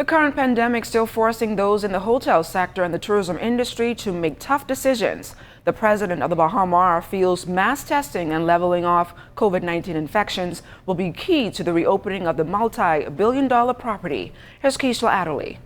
The current pandemic still forcing those in the hotel sector and the tourism industry to make tough decisions. The president of the Bahamas feels mass testing and leveling off COVID-19 infections will be key to the reopening of the multi-billion-dollar property. Here's Keishla Adderley.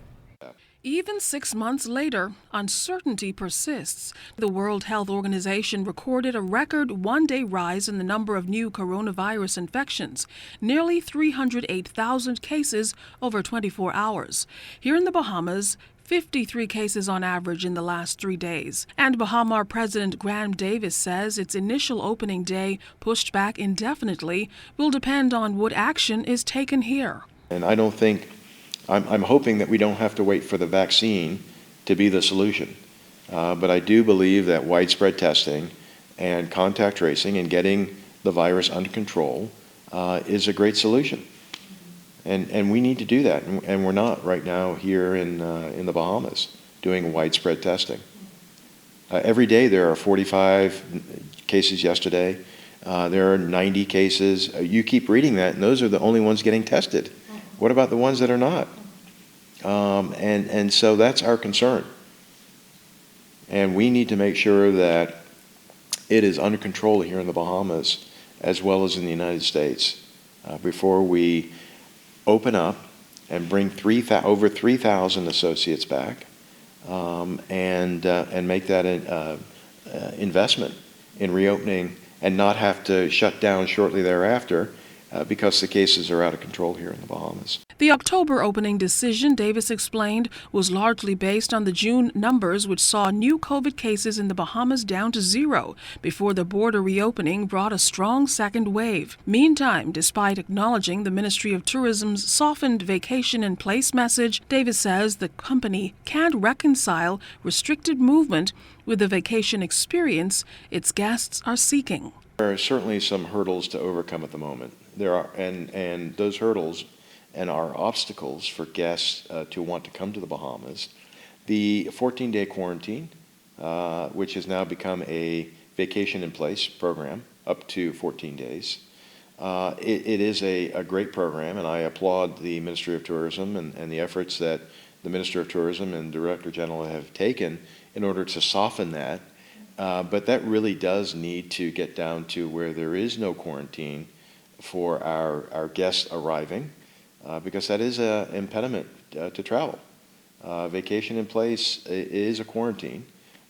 Even 6 months later, uncertainty persists. The World Health Organization recorded a record one-day rise in the number of new coronavirus infections, nearly 308,000 cases over 24 hours. Here in the Bahamas, 53 cases on average in the last 3 days. And Bahamas President Graham Davis says its initial opening day, pushed back indefinitely, will depend on what action is taken here. And I don't think I'm hoping that we don't have to wait for the vaccine to be the solution. But I do believe that widespread testing and contact tracing and getting the virus under control is a great solution. And we need to do that. And we're not right now here in the Bahamas doing widespread testing. Every day there are 45 cases yesterday. There are 90 cases. You keep reading that, and those are the only ones getting tested. What about the ones that are not? And so that's our concern. And we need to make sure that it is under control here in the Bahamas as well as in the United States before we open up and bring over 3,000 associates back and make that an investment in reopening and not have to shut down shortly thereafter because the cases are out of control here in the Bahamas. The October opening decision, Davis explained, was largely based on the June numbers, which saw new COVID cases in the Bahamas down to 0 before the border reopening brought a strong second wave. Meantime, despite acknowledging the Ministry of Tourism's softened vacation in place message, Davis says the company can't reconcile restricted movement with the vacation experience its guests are seeking. There are certainly some hurdles to overcome at the moment. There are, and those hurdles and are obstacles for guests to want to come to the Bahamas. The 14-day quarantine, which has now become a vacation in place program, up to 14 days. It is a great program, and I applaud the Ministry of Tourism and the efforts that the Minister of Tourism and Director General have taken in order to soften that. But that really does need to get down to where there is no quarantine for our guests arriving, because that is an impediment to travel. Vacation in place is a quarantine,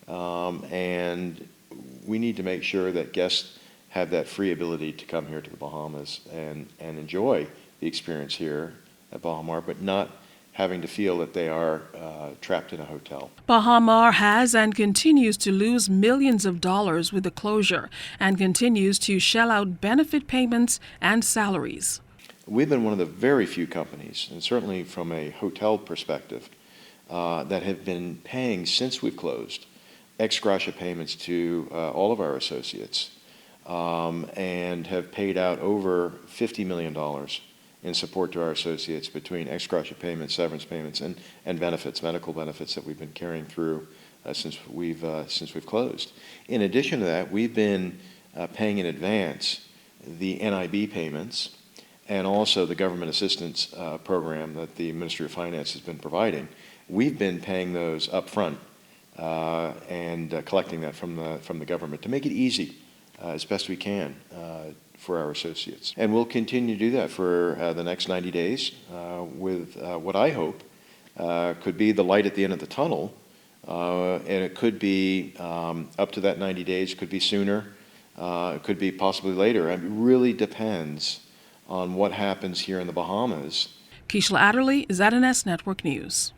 and we need to make sure that guests have that free ability to come here to the Bahamas and enjoy the experience here at Bahamas, but not having to feel that they are trapped in a hotel. Bahamas has and continues to lose millions of dollars with the closure and continues to shell out benefit payments and salaries. We've been one of the very few companies, and certainly from a hotel perspective, that have been paying, since we've closed, ex gratia payments to all of our associates and have paid out over $50 million in support to our associates between ex gratia payments, severance payments, and benefits, medical benefits that we've been carrying through since we've closed. In addition to that, we've been paying in advance the NIB payments and also the government assistance program that the Ministry of Finance has been providing. We've been paying those up front and collecting that from the government to make it easy as best we can for our associates. And we'll continue to do that for the next 90 days with what I hope could be the light at the end of the tunnel. And it could be up to that 90 days, could be sooner, it could be possibly later. It really depends on what happens here in the Bahamas. Keishla Adderley, ZNS Network News.